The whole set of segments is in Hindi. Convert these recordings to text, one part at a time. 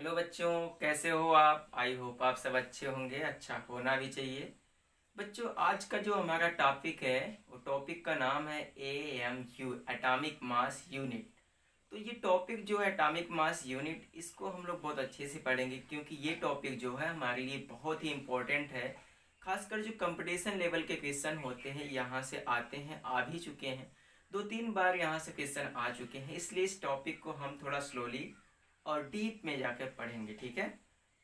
हेलो बच्चों, कैसे हो आप? आई होप आप सब अच्छे होंगे, अच्छा होना भी चाहिए। बच्चों, आज का जो हमारा टॉपिक है वो टॉपिक का नाम है AMU, एटॉमिक मास यूनिट। तो ये टॉपिक जो है एटॉमिक मास यूनिट, इसको हम लोग बहुत अच्छे से पढ़ेंगे क्योंकि ये टॉपिक जो है हमारे लिए बहुत ही इम्पोर्टेंट है। खासकर जो कंपटीशन लेवल के क्वेश्चन होते हैं यहाँ से आते हैं, आ भी चुके हैं। 2-3 बार यहाँ से क्वेश्चन आ चुके हैं, इसलिए इस टॉपिक को हम थोड़ा स्लोली और डीप में जाकर पढ़ेंगे, ठीक है।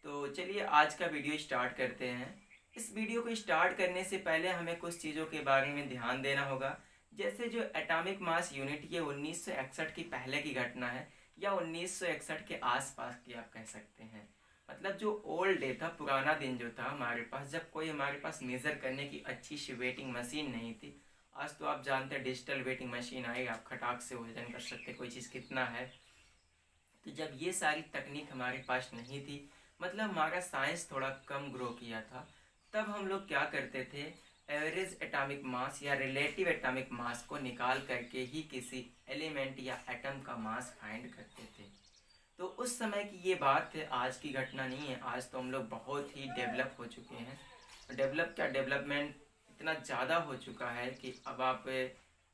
तो चलिए आज का वीडियो स्टार्ट करते हैं। इस वीडियो को स्टार्ट करने से पहले हमें कुछ चीज़ों के बारे में ध्यान देना होगा। जैसे जो एटॉमिक मास यूनिट, ये 1961 की पहले की घटना है या 1961 के आसपास की आप कह सकते हैं। मतलब जो ओल्ड डे था, पुराना दिन जो था हमारे पास, जब कोई हमारे पास मेज़र करने की अच्छी सी वेटिंग मशीन नहीं थी। आज तो आप जानते हैं डिजिटल वेटिंग मशीन आई, आप खटाक से वजन कर सकते कोई चीज़ कितना है। तो जब ये सारी तकनीक हमारे पास नहीं थी, मतलब हमारा साइंस थोड़ा कम ग्रो किया था, तब हम लोग क्या करते थे, एवरेज एटॉमिक मास या रिलेटिव एटॉमिक मास को निकाल करके ही किसी एलिमेंट या एटम का मास फाइंड करते थे। तो उस समय की ये बात है, आज की घटना नहीं है। आज तो हम लोग बहुत ही डेवलप हो चुके हैं। डेवलप क्या, डेवलपमेंट इतना ज़्यादा हो चुका है कि अब आप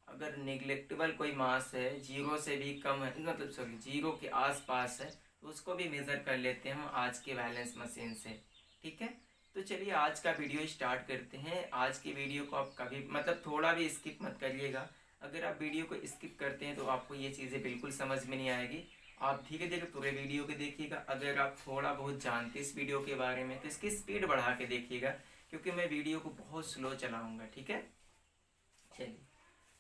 अगर निगलेक्टेबल कोई मास है, जीरो से भी कम है, मतलब सॉरी जीरो के आसपास है, तो उसको भी मेज़र कर लेते हैं हम आज के बैलेंस मशीन से, ठीक है। तो चलिए आज का वीडियो स्टार्ट करते हैं। आज की वीडियो को आप कभी मतलब थोड़ा भी स्किप मत करिएगा। अगर आप वीडियो को स्किप करते हैं तो आपको ये चीज़ें बिल्कुल समझ में नहीं आएगी। आप धीरे धीरे पूरे वीडियो को देखिएगा। अगर आप थोड़ा बहुत जानते इस वीडियो के बारे में तो इसकी स्पीड बढ़ा के देखिएगा, क्योंकि मैं वीडियो को बहुत स्लो चलाऊँगा, ठीक है। चलिए,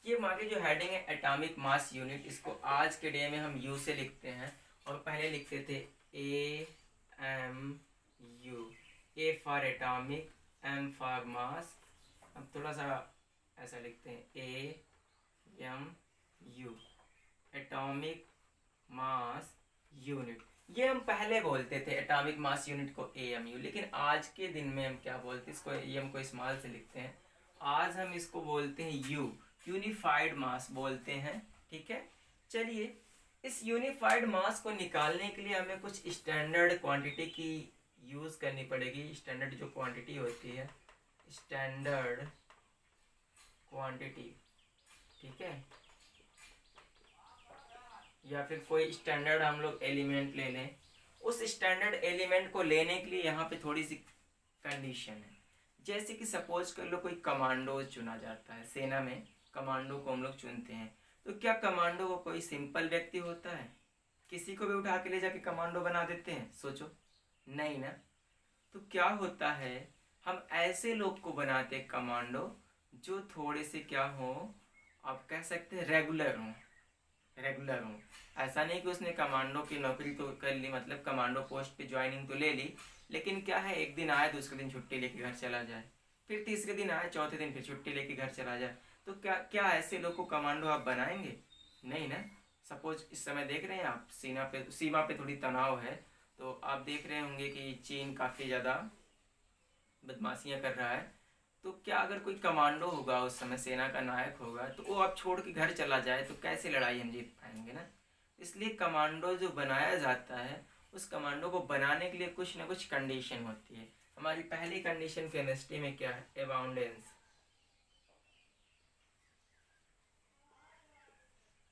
ये हमारी जो हेडिंग है एटॉमिक मास यूनिट, इसको आज के डे में हम यू से लिखते हैं और पहले लिखते थे AMU। A for atomic, M for mass. अब थोड़ा सा ऐसा लिखते हैं AMU, एटॉमिक मास यूनिट। ये हम पहले बोलते थे एटॉमिक मास यूनिट को AMU, लेकिन आज के दिन में हम क्या बोलते हैं, इसको AM को स्मॉल से लिखते हैं। आज हम इसको बोलते हैं यू, यूनिफाइड मास बोलते हैं, ठीक है। चलिए, इस यूनिफाइड मास को निकालने के लिए हमें कुछ स्टैंडर्ड क्वांटिटी की यूज़ करनी पड़ेगी। स्टैंडर्ड जो क्वांटिटी होती है, स्टैंडर्ड क्वांटिटी, ठीक है, या फिर कोई स्टैंडर्ड हम लोग एलिमेंट ले लें। उस स्टैंडर्ड एलिमेंट को लेने के लिए यहाँ पे थोड़ी सी कंडीशन है। जैसे कि सपोज कर लो कोई कमांडो चुना जाता है, सेना में कमांडो को हम लोग चुनते हैं। तो क्या कमांडो को कोई सिंपल व्यक्ति होता है? किसी को भी उठा के ले जाके कमांडो बना देते हैं? सोचो, नहीं ना। तो क्या होता है, हम ऐसे लोग को बनाते हैं कमांडो जो थोड़े से क्या हो, आप कह सकते हैं रेगुलर हों। रेगुलर हूँ, ऐसा नहीं कि उसने कमांडो की नौकरी तो कर ली, मतलब कमांडो पोस्ट पे ज्वाइनिंग तो ले ली, लेकिन क्या है, एक दिन आए दूसरे दिन छुट्टी लेके घर चला जाए, फिर तीसरे दिन आए, चौथे दिन फिर छुट्टी लेके घर चला जाए। तो क्या क्या ऐसे लोग को कमांडो आप बनाएंगे? नहीं ना। सपोज इस समय देख रहे हैं आप, सीमा पे थोड़ी तनाव है, तो आप देख रहे होंगे कि चीन काफ़ी ज़्यादा बदमाशियाँ कर रहा है। तो क्या अगर कोई कमांडो होगा उस समय, सेना का नायक होगा, तो वो आप छोड़ के घर चला जाए तो कैसे लड़ाई हम जीत पाएंगे ना। इसलिए कमांडो जो बनाया जाता है, उस कमांडो को बनाने के लिए कुछ ना कुछ कंडीशन होती है। हमारी पहली कंडीशन केमिस्ट्री में क्या है, एबाउंडेंस।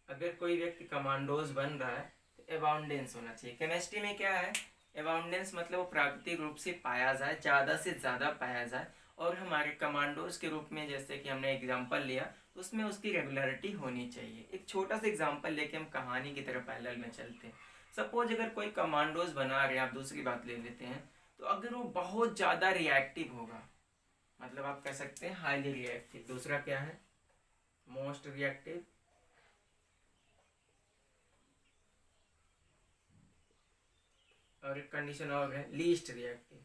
अगर कोई व्यक्ति कमांडोज बन रहा है तो एबाउंडेंस होना चाहिए। केमिस्ट्री में क्या है, एबाउंडेंस मतलब वो प्राकृतिक रूप से पाया जाए, ज़्यादा से ज़्यादा पाया जाए। और हमारे कमांडोज के रूप में जैसे कि हमने एग्जांपल लिया, तो उसमें उसकी रेगुलरिटी होनी चाहिए। एक छोटा सा एग्जांपल लेके हम कहानी की तरफ पैरेलल में चलते हैं। सपोज अगर कोई कमांडोज बना रहे हैं, आप दूसरी बात ले लेते हैं, तो अगर वो बहुत ज़्यादा रिएक्टिव होगा, मतलब आप कह सकते हैं हाईली रिएक्टिव। दूसरा क्या है, मोस्ट रिएक्टिव। और एक कंडीशन और है, लीस्ट रिएक्टिव।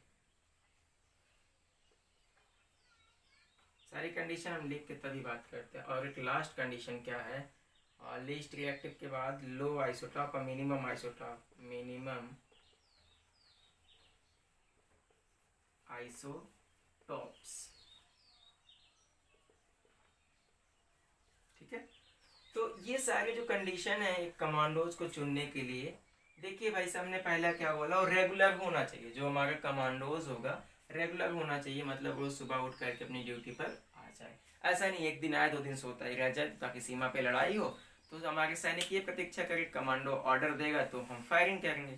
सारी कंडीशन हम लिख के तभी बात करते हैं। और एक लास्ट कंडीशन क्या है, लीस्ट रिएक्टिव के बाद लो आइसोटॉप और मिनिमम आइसोटॉप, मिनिमम आइसोटॉप्स, ठीक है। तो ये सारे जो कंडीशन है एक कमांडोज को चुनने के लिए, देखिए भाई साहब ने पहला क्या बोला, और रेगुलर होना चाहिए, जो हमारा कमांडोज होगा रेगुलर होना चाहिए, मतलब रोज सुबह उठ करके अपनी ड्यूटी पर आ जाए। ऐसा नहीं एक दिन आए 2 दिन सोता ही रह जाए ताकि सीमा पे लड़ाई हो। तो हमारे सैनिक ये प्रतीक्षा करे कमांडो ऑर्डर देगा तो हम फायरिंग करेंगे।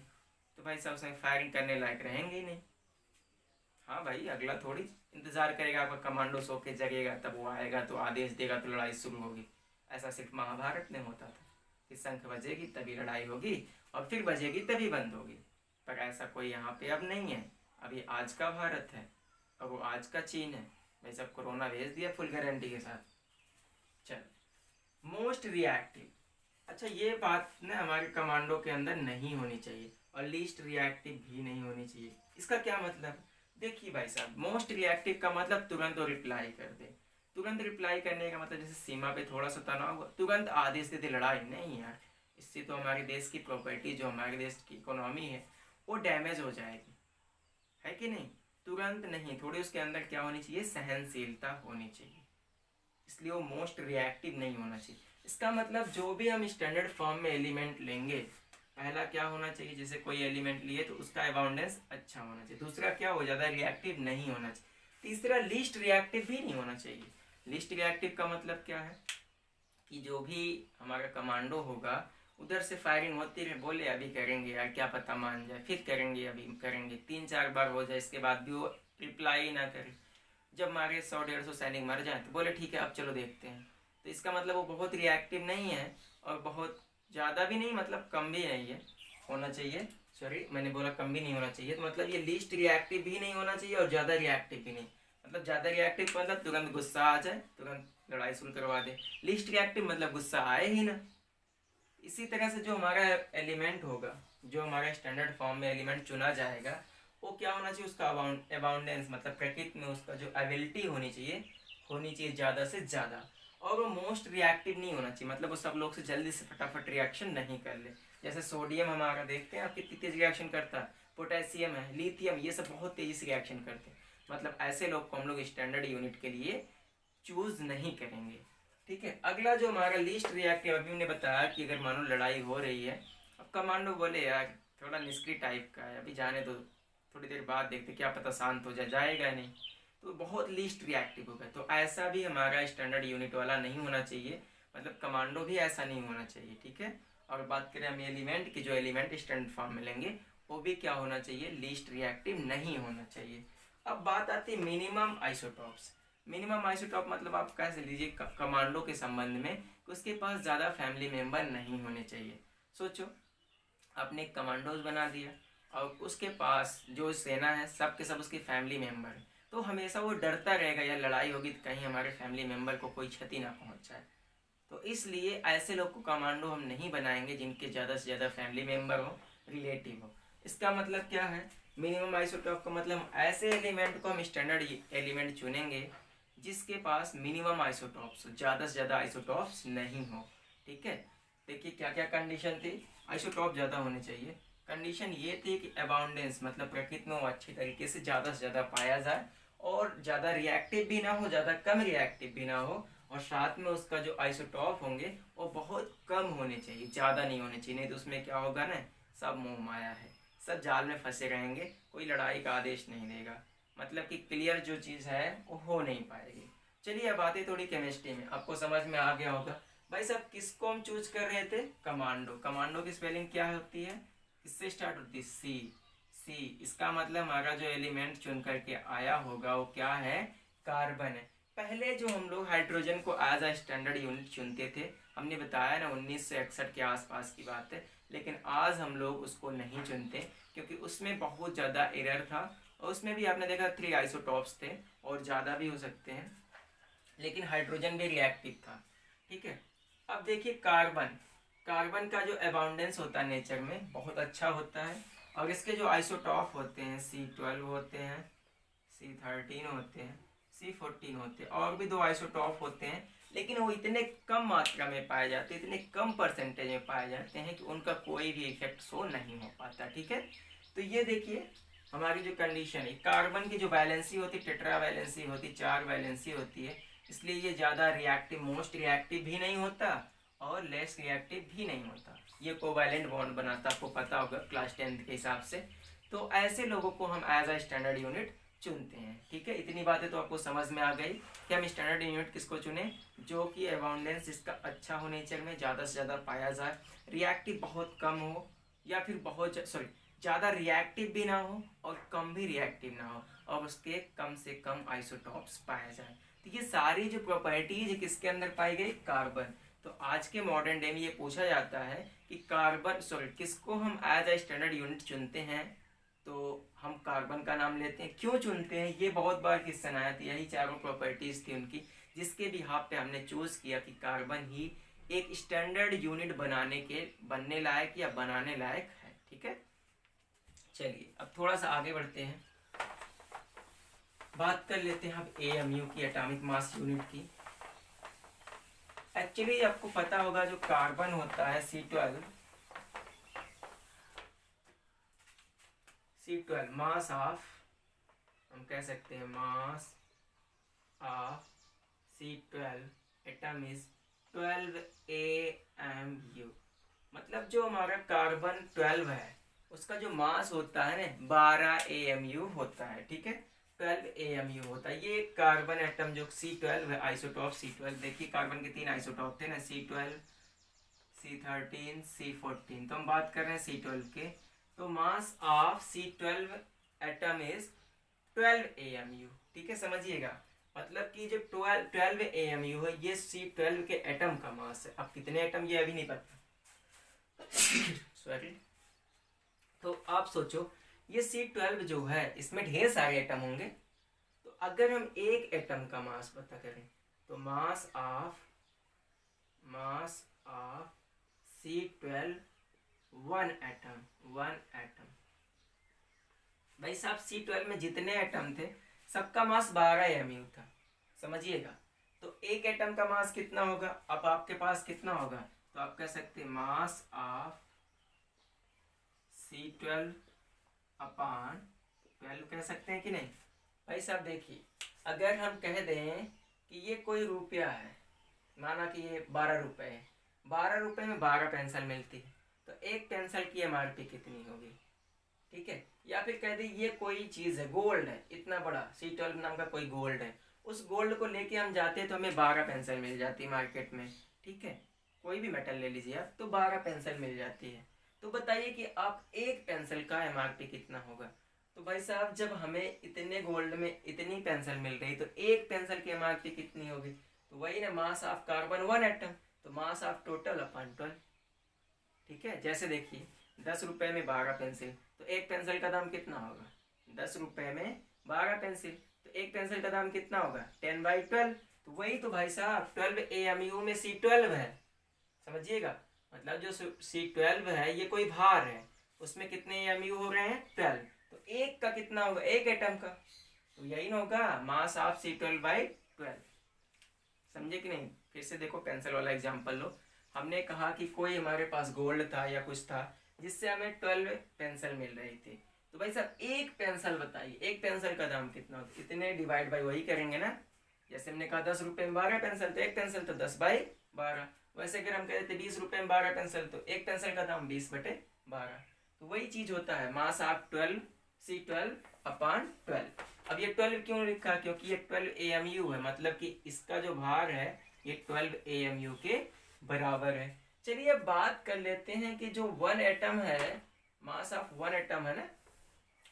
तो भाई साहब उसमें फायरिंग करने लायक रहेंगे ही नहीं। हाँ भाई, अगला थोड़ी इंतजार करेगा आपका कमांडो सो के जगेगा तब वो आएगा तो आदेश देगा तो लड़ाई शुरू होगी। ऐसा सिर्फ महाभारत में होता था कि शंख बजेगी तभी लड़ाई होगी और फिर बजेगी तभी बंद होगी। पर ऐसा कोई यहाँ पे अब नहीं है। अभी आज का भारत है और वो आज का चीन है। भाई सब कोरोना भेज दिया फुल गारंटी के साथ। चल, मोस्ट रिएक्टिव। अच्छा, ये बात ना हमारे कमांडो के अंदर नहीं होनी चाहिए और लीस्ट रिएक्टिव भी नहीं होनी चाहिए। इसका क्या मतलब? देखिए भाई साहब, मोस्ट रिएक्टिव का मतलब तुरंत वो रिप्लाई कर दे। तुरंत रिप्लाई करने का मतलब जैसे सीमा पे थोड़ा सा तनाव हुआ तुरंत आदेश दे दे, लड़ाई नहीं यार। इससे तो हमारे देश की प्रॉपर्टी, जो हमारे देश की इकोनॉमी है, वो डैमेज हो जाएगी, है कि नहीं। तुरंत नहीं, थोड़ी उसके अंदर क्या होनी चाहिए, सहनशीलता होनी चाहिए। इसलिए वो मोस्ट रिएक्टिव नहीं होना चाहिए। इसका मतलब जो भी हम स्टैंडर्ड फॉर्म में एलिमेंट लेंगे, पहला क्या होना चाहिए, जैसे कोई एलिमेंट लिए तो उसका अबाउंडेंस अच्छा होना चाहिए। दूसरा क्या हो, ज़्यादा रिएक्टिव नहीं होना चाहिए। तीसरा लीस्ट रिएक्टिव भी नहीं होना चाहिए। लीस्ट रिएक्टिव का मतलब क्या है कि जो भी हमारा कमांडो होगा उधर से फायरिंग होती रहे, बोले अभी करेंगे यार क्या पता मान जाए, फिर करेंगे अभी करेंगे, 3-4 बार हो जाए, इसके बाद भी वो रिप्लाई ना करे। जब हमारे 100-150 सैनिक मर जाए तो बोले ठीक है अब चलो देखते हैं। तो इसका मतलब वो बहुत रिएक्टिव नहीं है और बहुत ज़्यादा भी नहीं, मतलब कम भी नहीं है होना चाहिए। सॉरी, मैंने बोला कम भी नहीं होना चाहिए, तो मतलब ये लीस्ट रिएक्टिव भी नहीं होना चाहिए और ज़्यादा रिएक्टिव भी नहीं। मतलब ज़्यादा रिएक्टिव मतलब तुरंत गुस्सा आ जाए, तुरंत लड़ाई शुरू करवा दे। लीस्ट रिएक्टिव मतलब गुस्सा आए ही ना। इसी तरह से जो हमारा एलिमेंट होगा, जो हमारा स्टैंडर्ड फॉर्म में एलिमेंट चुना जाएगा, वो क्या होना चाहिए, उसका अबाउंडेंस मतलब प्रकृति में उसका जो एबिलिटी होनी चाहिए ज़्यादा से ज़्यादा। और वो मोस्ट रिएक्टिव नहीं होना चाहिए, मतलब वो सब लोग से जल्दी से फटाफट रिएक्शन नहीं कर ले। जैसे सोडियम हमारा देखते हैं आप कितनी तेज रिएक्शन करता है, पोटेशियम है, लिथियम, ये सब बहुत तेजी से रिएक्शन करते हैं। मतलब ऐसे लोग को हम लोग स्टैंडर्ड यूनिट के लिए चूज नहीं करेंगे। ठीक है, अगला जो हमारा लीस्ट रिएक्टिव, अभी हमने बताया कि अगर मानो लड़ाई हो रही है, अब कमांडो बोले यार थोड़ा निष्क्रिय टाइप का है, अभी जाने दो, थोड़ी देर बाद देखते क्या पता शांत हो जाए, जाएगा नहीं, तो बहुत लीस्ट रिएक्टिव होगा। तो ऐसा भी हमारा स्टैंडर्ड यूनिट वाला नहीं होना चाहिए, मतलब कमांडो भी ऐसा नहीं होना चाहिए। ठीक है, और बात करें हम एलिमेंट की, जो एलिमेंट स्टैंडर्ड फॉर्म में लेंगे वो भी क्या होना चाहिए, लीस्ट रिएक्टिव नहीं होना चाहिए। अब बात आती है मिनिमम आइसोटॉप्स। मिनिमम आइसोटॉप मतलब आप कैसे लीजिए कमांडो के संबंध में कि उसके पास ज़्यादा फैमिली मेम्बर नहीं होने चाहिए। सोचो, आपने एक कमांडोज बना दिया और उसके पास जो सेना है सब के सब उसकी फैमिली मेम्बर है, तो हमेशा वो डरता रहेगा यार लड़ाई होगी तो कहीं हमारे फैमिली मेम्बर को कोई क्षति ना पहुंच जाए। तो इसलिए ऐसे लोग को कमांडो हम नहीं बनाएंगे जिनके ज़्यादा से ज़्यादा फैमिली मेम्बर हो, रिलेटिव हो। इसका मतलब क्या है, मिनिमम आइसोटॉप का मतलब ऐसे एलिमेंट को हम स्टैंडर्ड एलिमेंट चुनेंगे जिसके पास मिनिमम आइसोटॉप्स हो, ज़्यादा से ज़्यादा आइसोटॉप्स नहीं हो। ठीक है, देखिए क्या क्या कंडीशन थी, आइसोटॉप ज़्यादा होने चाहिए। कंडीशन ये थी कि अबाउंडेंस मतलब प्रकृति में वो अच्छी तरीके से ज़्यादा पाया जाए और ज़्यादा रिएक्टिव भी ना हो, ज़्यादा कम रिएक्टिव भी ना हो, और साथ में उसका जो आइसोटॉप होंगे वो बहुत कम होने चाहिए, ज़्यादा नहीं होने चाहिए। नहीं तो उसमें क्या होगा ना, सब मोह माया है, सब जाल में फंसे रहेंगे, कोई लड़ाई का आदेश नहीं देगा, मतलब कि क्लियर जो चीज़ है वो हो नहीं पाएगी। चलिए अब आते थोड़ी केमिस्ट्री में, आपको समझ में आ गया होगा। भाई साहब किसको हम चूज कर रहे थे, कमांडो। कमांडो की स्पेलिंग क्या होती है, किससे स्टार्ट होती है, सी। सी, इसका मतलब हमारा जो एलिमेंट चुन करके आया होगा वो क्या है, कार्बन है। पहले जो हम लोग हाइड्रोजन को एज अ स्टैंडर्ड यूनिट चुनते थे, हमने बताया ना 1961 के आसपास की बात है, लेकिन आज हम लोग उसको नहीं चुनते क्योंकि उसमें बहुत ज़्यादा एरर था और उसमें भी आपने देखा 3 आइसोटॉप्स थे और ज़्यादा भी हो सकते हैं, लेकिन हाइड्रोजन भी रिएक्टिव था। ठीक है, अब देखिए कार्बन। कार्बन का जो अबाउंडेंस होता है नेचर में बहुत अच्छा होता है और इसके जो आइसोटॉप होते हैं C12 होते हैं, C13 होते हैं, C14 होते हैं, और भी 2 आइसोटॉप होते हैं, लेकिन वो इतने कम मात्रा में पाए जाते हैं, इतने कम परसेंटेज में पाए जाते हैं कि उनका कोई भी इफेक्ट शो नहीं हो पाता। ठीक है, तो ये देखिए हमारी जो कंडीशन है, कार्बन की जो वैलेंसी होती है टेट्रा वैलेंसी होती, 4 वैलेंसी होती है, इसलिए ये ज़्यादा रिएक्टिव, मोस्ट रिएक्टिव भी नहीं होता और लेस रिएक्टिव भी नहीं होता। ये कोवैलेंट बॉन्ड बनाता है, आपको पता होगा क्लास 10 के हिसाब से। तो ऐसे लोगों को हम एज अ स्टैंडर्ड यूनिट चुनते हैं। ठीक है, इतनी बातें तो आपको समझ में आ गई कि हम स्टैंडर्ड यूनिट किसको चुने, जो कि अबाउंडेंस इसका अच्छा हो, नेचर में ज़्यादा से ज़्यादा पाया जाए, रिएक्टिव बहुत कम हो, या फिर बहुत ज़्यादा रिएक्टिव भी ना हो और कम भी रिएक्टिव ना हो, और उसके कम से कम आइसोटॉप्स पाया जाए। तो ये सारी जो प्रॉपर्टीज किसके अंदर पाई गई, कार्बन। तो आज के मॉडर्न डे में ये पूछा जाता है कि कार्बन किसको हम एज अ स्टैंडर्ड यूनिट चुनते हैं, तो हम कार्बन का नाम लेते हैं। क्यों चुनते हैं, ये बहुत बार क्वेश्चन आया था। यही चारों प्रॉपर्टीज थी उनकी, जिसके बिहाफ पे हमने चूज किया कि कार्बन ही एक स्टैंडर्ड यूनिट बनने लायक या बनाने लायक है। ठीक है, चलिए अब थोड़ा सा आगे बढ़ते हैं, बात कर लेते हैं अब एएमयू की, एटॉमिक मास यूनिट की। एक्चुअली आपको पता होगा जो कार्बन होता है C12 मास ऑफ, हम कह सकते हैं मास of C12 atom is 12 AMU। मतलब जो हमारा कार्बन 12 है उसका जो मास होता है ना 12 AMU होता है। ठीक है, 12 AMU होता है। ये कार्बन एटम जो C12 है, आइसोटॉप C12, देखिए कार्बन के 3 आइसोटॉप थे ना, C12, C13, C14। तो हम बात कर रहे हैं C12 के। तो मास of C12 atom is 12 AMU। ठीक है, समझिएगा, मतलब कि जो 12 AMU है ये C12 के एटम का मास है। अब कितने एटम ये अभी नहीं पता सॉरी। तो आप सोचो ये C12 जो है इसमें ढेर सारे एटम होंगे। तो अगर हम एक एटम का मास पता करें तो मास ऑफ C12 वन एटम। भाई साहब C12 में जितने एटम थे सबका मास 12 AMU था, समझिएगा। तो एक एटम का मास कितना होगा, अब आपके पास कितना होगा, तो आप कह सकते हैं मास ऑफ C12 अपॉन 12 कह सकते हैं कि नहीं। भाई साहब देखिए, अगर हम कह दें कि ये कोई रुपया है, माना कि ये 12 रुपए है, 12 रुपए में 12 पेंसिल मिलती है, तो एक पेंसिल की MRP कितनी होगी। ठीक है, या फिर कह दी ये कोई चीज़ है, गोल्ड है, इतना बड़ा C12 नाम का कोई गोल्ड है, उस गोल्ड को लेके हम जाते हैं तो हमें 12 पेंसिल मिल जाती है मार्केट में। ठीक है, कोई भी मेटल ले लीजिए आप, तो 12 पेंसिल मिल जाती है। तो बताइए कि आप एक पेंसिल का MRP कितना होगा। तो भाई साहब जब हमें इतने गोल्ड में इतनी पेंसिल मिल रही तो एक पेंसिल की MRP कितनी होगी, तो वही ना mass of carbon one atom, तो मास ऑफ टोटल अपॉन 12। ठीक है, जैसे देखिए 10 रुपए में 12 पेंसिल, तो एक पेंसिल का दाम कितना होगा, 10 रुपए में 12 पेंसिल, तो एक पेंसिल का दाम कितना होगा 10/12। तो वही तो भाई साहब 12 AMU में C12 है, समझिएगा। मतलब जो C12 है ये कोई भार है, उसमें कितने AMU हो रहे हैं 12, तो एक का कितना होगा, एक एटम का, तो यही ना होगा मास ऑफ C12/12। समझे कि नहीं। फिर से देखो पेंसिल वाला एग्जांपल लो। हमने कहा कि कोई हमारे पास गोल्ड था या कुछ था जिससे हमें 12 पेंसिल मिल रही थी, तो भाई साहब एक पेंसिल बताइए, एक पेंसिल का दाम कितना होता है, इतने डिवाइड बाई वही करेंगे ना। जैसे हमने कहा 10 रुपए में 12 पेंसिल, तो एक पेंसिल तो 10/12। वैसे अगर हम कह देते 20 रुपए में 12 पेंसिल, तो एक पेंसिल का दाम 20/12। तो वही चीज होता है मास ऑफ 12 C12 अपॉन 12। अब ये 12 क्यों लिखा, क्योंकि ये 12 AMU है, मतलब कि इसका जो भार है ये 12 AMU के बराबर है। चलिए अब बात कर लेते हैं कि जो वन एटम है, मास ऑफ वन एटम है ना,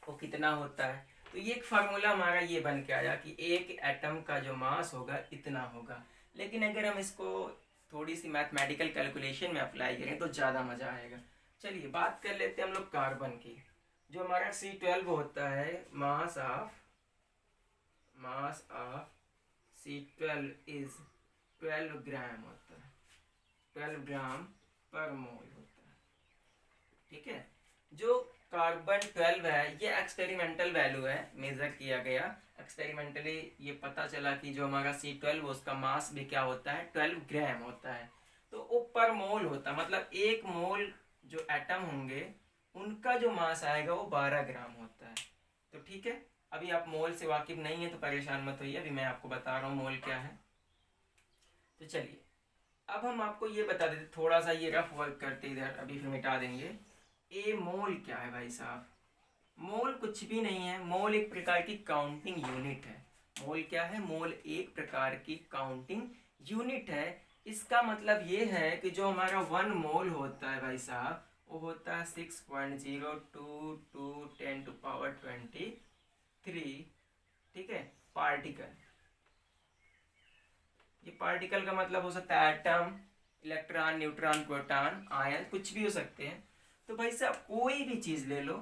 वो कितना होता है। तो ये एक फार्मूला हमारा ये बन के आया कि एक एटम का जो मास होगा इतना होगा। लेकिन अगर हम इसको थोड़ी सी मैथमेटिकल कैलकुलेशन में अप्लाई करें तो ज़्यादा मज़ा आएगा। चलिए बात कर लेते हैं हम लोग कार्बन की। जो हमारा C12 होता है, मास ऑफ C12 इज 12 ग्राम होता है, 12 ग्राम पर मोल होता है। ठीक है, जो कार्बन 12 है ये एक्सपेरिमेंटल वैल्यू है, मेजर किया गया एक्सपेरिमेंटली, ये पता चला कि जो हमारा C12 उसका मास भी क्या होता है 12 ग्राम होता है। तो वो पर मोल होता है, मतलब एक मोल जो एटम होंगे उनका जो मास आएगा वो 12 ग्राम होता है। तो ठीक है, अभी आप मोल से वाकिफ नहीं है तो परेशान मत होइए, अभी मैं आपको बता रहा हूँ मोल क्या है। तो चलिए अब हम आपको ये बता देते, थोड़ा सा ये रफ वर्क करते इधर, अभी फिर मिटा देंगे। ए मोल क्या है भाई साहब? मोल कुछ भी नहीं है, मोल एक प्रकार की काउंटिंग यूनिट है। मोल क्या है? मोल एक प्रकार की काउंटिंग यूनिट है। इसका मतलब ये है कि जो हमारा 1 मोल होता है भाई साहब, वो होता है 6.02 × 10⁻23। ठीक है, पार्टिकल। ये पार्टिकल का मतलब हो सकता है atom, electron, neutron, proton, ion, कुछ भी हो सकते हैं। तो भाई साहब कोई भी चीज़ ले लो,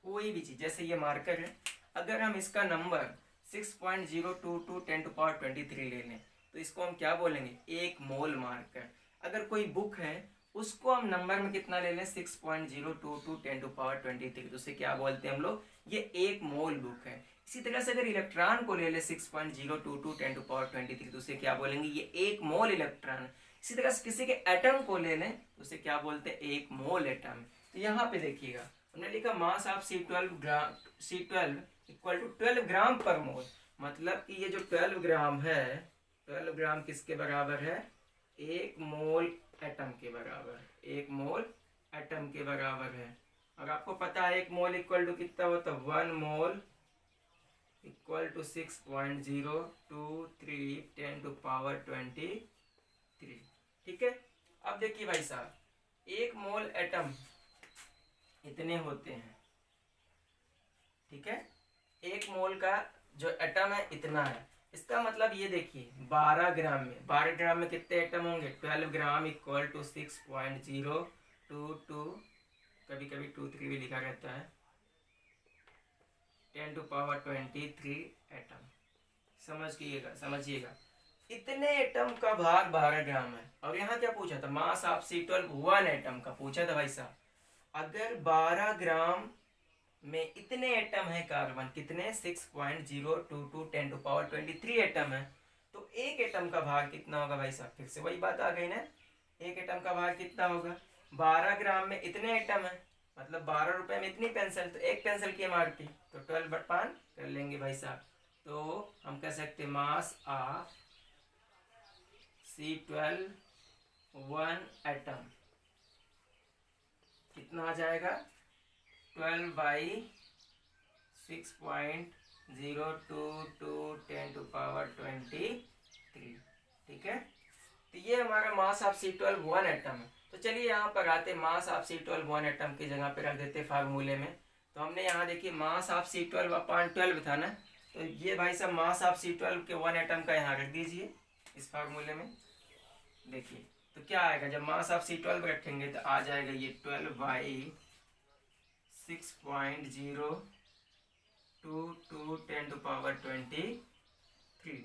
कोई भी चीज़, जैसे ये मार्कर है, अगर हम इसका नंबर 6.022 × 10⁻23 ले लें तो इसको हम क्या बोलेंगे? 1 मोल मार्कर। अगर कोई बुक है, उसको हम नंबर में कितना ले लें? 6.022 × 10⁻23, तो उसे क्या बोलते हैं हम लोग? ये 1 मोल बुक है। इसी तरह से अगर इलेक्ट्रॉन को ले ले 6.022 × 10⁻23, तो उसे क्या बोलेंगे? ये 1 मोल इलेक्ट्रॉन। इसी तरह से किसी के एटम को ले लें तो उसे क्या बोलते हैं? 1 मोल एटम। तो यहाँ पे देखिएगा, हमने लिखा mass of C12 equal to 12 gram per mole. मतलब कि ये जो 12 ग्राम है, 12 ग्राम किसके बराबर है? 1 मोल एटम के बराबर। 1 मोल एटम के बराबर है। और आपको पता है 1 मोल इक्वल टू कितना होता है? 1 मोल इक्वल टू 6.023 10⁻23। ठीक है। अब देखिए भाई साहब, 1 मोल एटम इतने होते हैं। ठीक है, 1 मोल का जो एटम है इतना है। इसका मतलब ये देखिए 12 ग्राम में, 12 ग्राम में कितने एटम होंगे? 12 ग्राम इक्वल टू 6.022, कभी कभी 23 भी लिखा रहता है, 10⁻23 एटम। समझिएगा इतने एटम का भाग 12 ग्राम है। और यहाँ क्या पूछा था? मास ऑफ C12 1 एटम का पूछा था भाई साहब। अगर 12 ग्राम में इतने एटम है कार्बन, कितने? 6.022 10⁻23 एटम है, तो एक एटम का भाग कितना होगा भाई साहब? फिर से वही बात आ गई ना, एक एटम का भाग कितना होगा? 12 ग्राम में इतने एटम है, मतलब 12 रुपए में इतनी पेंसिल, तो एक पेंसिल की एमआरपी तो 12/5 कर लेंगे भाई साहब। तो हम कह सकते मास ऑफ C12 1 एटम कितना आ जाएगा? 12/6.022 10⁻23। ठीक है, तो ये हमारा मास ऑफ C12 1 एटम है। तो चलिए यहाँ पर आते, मास ऑफ C12 1 एटम की जगह पे रख देते फार्मूले में। तो हमने यहाँ देखिए मास ऑफ C12/12 था ना, तो ये भाई साहब मास ऑफ C12 के 1 एटम का यहाँ रख दीजिए इस फार्मूले में। देखिए तो क्या आएगा, जब मास ऑफ C12 रखेंगे तो आ जाएगा ये 12/6.022 10⁻23।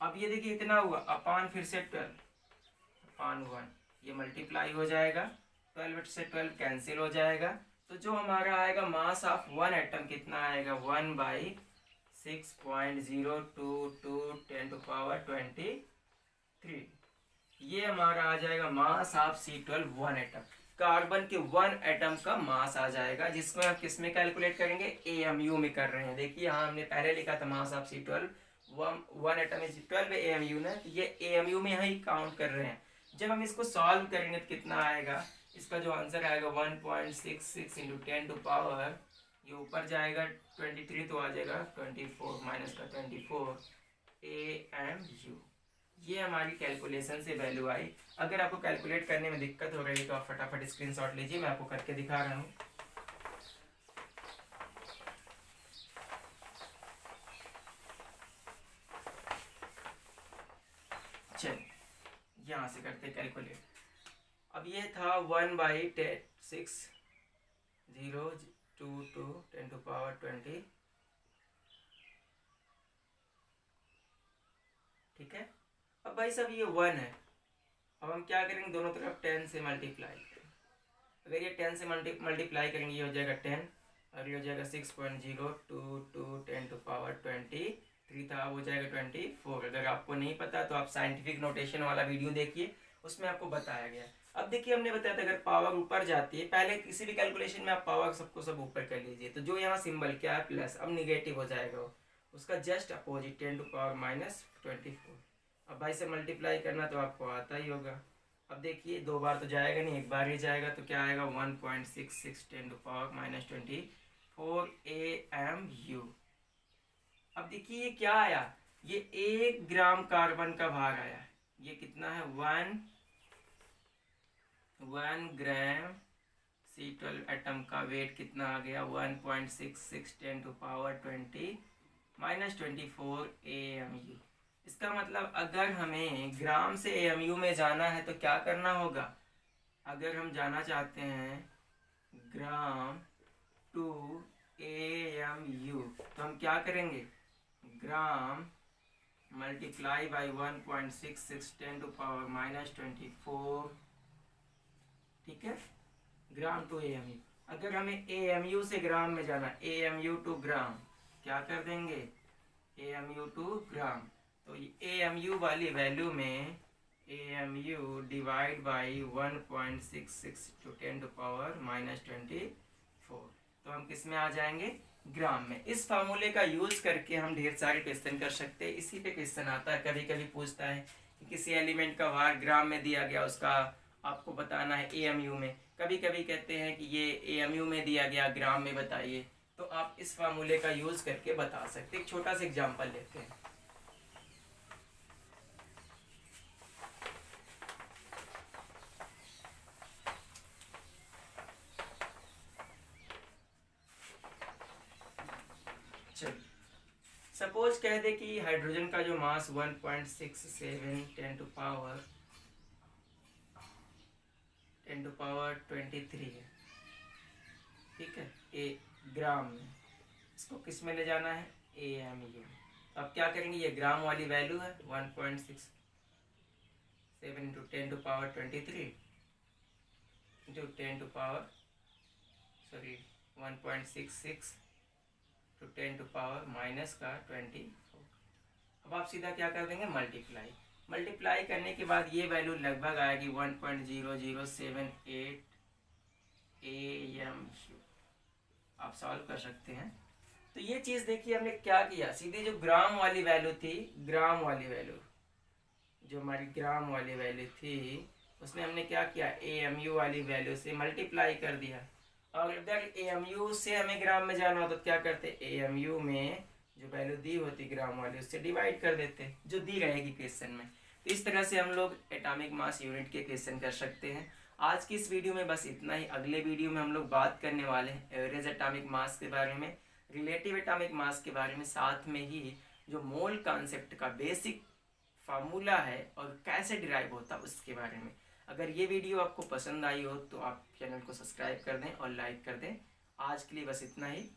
अब ये देखिए इतना हुआ, अपान फिर से 12/1, ये मल्टीप्लाई हो जाएगा, 12 से 12 कैंसिल हो जाएगा। तो जो हमारा आएगा मास ऑफ 1 एटम कितना आएगा? 1/6.022 10⁻23। ये हमारा आ जाएगा मास ऑफ C12 1 एटम। कार्बन के 1 एटम का मास आ जाएगा, जिसमें हम किस में कैलकुलेट करेंगे? AMU में कर रहे हैं। देखिए यहाँ हमने पहले लिखा था मास of C12 1 atom is 12 AMU ना, तो ये AMU में यहाँ ही काउंट कर रहे हैं। जब हम इसको सॉल्व करेंगे तो कितना आएगा? इसका जो आंसर आएगा 1.66 × 10⁻, ये ऊपर जाएगा 23 तो आ जाएगा 24 माइनस का 24 AMU। ये हमारी कैलकुलेशन से वैल्यू आई। अगर आपको कैलकुलेट करने में दिक्कत हो रही है तो आप फटाफट स्क्रीनशॉट लीजिए, मैं आपको करके दिखा रहा हूँ। चलिए यहाँ से करते कैलकुलेट। अब ये था 1/6.022 10⁻20। ठीक है, अब भाई साहब ये 1 है। अब हम क्या करेंगे? दोनों तरफ 10 से मल्टीप्लाई करेंगे। अगर ये 10 से मल्टीप्लाई करेंगे ये हो जाएगा 10, और ये हो जाएगा 6.022 10⁻23 था, वो जाएगा 24। अगर आपको नहीं पता तो आप साइंटिफिक नोटेशन वाला वीडियो देखिए, उसमें आपको बताया गया। अब देखिए हमने बताया था अगर पावर ऊपर जाती है, पहले किसी भी कैलकुलेशन में आप पावर सबको सब ऊपर कर लीजिए, तो जो यहाँ सिंबल क्या है प्लस, अब निगेटिव हो जाएगा, उसका जस्ट अपोजिट 10⁻−24। अब भाई से मल्टीप्लाई करना तो आपको आता ही होगा, अब देखिए 2 बार तो जाएगा नहीं, एक बार ही जाएगा, तो क्या आएगा 1.66 10⁻24 AMU। अब देखिए ये क्या आया, ये 1 ग्राम कार्बन का भार आया। ये कितना है, 1 ग्राम C12 एटम का वेट कितना आ गया, 1.66 10⁻20⁻24 AMU। इसका मतलब अगर हमें ग्राम से AMU में जाना है तो क्या करना होगा, अगर हम जाना चाहते हैं ग्राम टू AMU तो हम क्या करेंगे, ग्राम मल्टीप्लाई बाई 1.66 10⁻24, ठीक है, ग्राम टू AMU। अगर हमें AMU से ग्राम में जाना, AMU टू ग्राम, क्या कर देंगे, AMU टू ग्राम, तो AMU वाली वैल्यू में AMU डिवाइड बाई 1.66 10⁻24, तो हम किस में आ जाएंगे, ग्राम में। इस फार्मूले का यूज करके हम ढेर सारे क्वेश्चन कर सकते हैं। इसी पे क्वेश्चन आता है, कभी कभी पूछता है कि किसी एलिमेंट का भार ग्राम में दिया गया, उसका आपको बताना है AMU में। कभी कभी कहते हैं कि ये AMU में दिया गया, ग्राम में बताइए, तो आप इस फार्मूले का यूज करके बता सकते। एक छोटा सा एग्जांपल लेते हैं। चलिए सपोज कह दे कि हाइड्रोजन का जो मास 1.67 10⁻23 है, ठीक है, ए ग्राम में। इसको किस में ले जाना है, AMU। तो आप क्या करेंगे, ये ग्राम वाली वैल्यू है 1.67 इंटू 10⁻23 इंटू 1.66 टू 10⁻24। अब आप सीधा क्या कर देंगे, मल्टीप्लाई करने के बाद ये वैल्यू लगभग आएगी 1.0078 AMU। आप सॉल्व कर सकते हैं। तो ये चीज़ देखिए हमने क्या किया, सीधे जो ग्राम वाली वैल्यू थी, ग्राम वाली वैल्यू जो हमारी ग्राम वाली वैल्यू थी, उसमें हमने क्या किया, AMU वाली वैल्यू से मल्टीप्लाई कर दिया। और अगर AMU से हमें ग्राम में जाना हो तो क्या करते, AMU में जो वैल्यू दी होती ग्राम वाली उससे डिवाइड कर देते, जो दी रहेगी क्वेश्चन में। तो इस तरह से हम लोग एटॉमिक मास यूनिट के क्वेश्चन कर सकते हैं। आज की इस वीडियो में बस इतना ही। अगले वीडियो में हम लोग बात करने वाले हैं एवरेज एटॉमिक मास के बारे में, रिलेटिव एटॉमिक मास के बारे में, साथ में ही जो मोल कॉन्सेप्ट का बेसिक फार्मूला है और कैसे डिराइव होता है उसके बारे में। अगर ये वीडियो आपको पसंद आई हो तो आप चैनल को सब्सक्राइब कर दें और लाइक कर दें। आज के लिए बस इतना ही।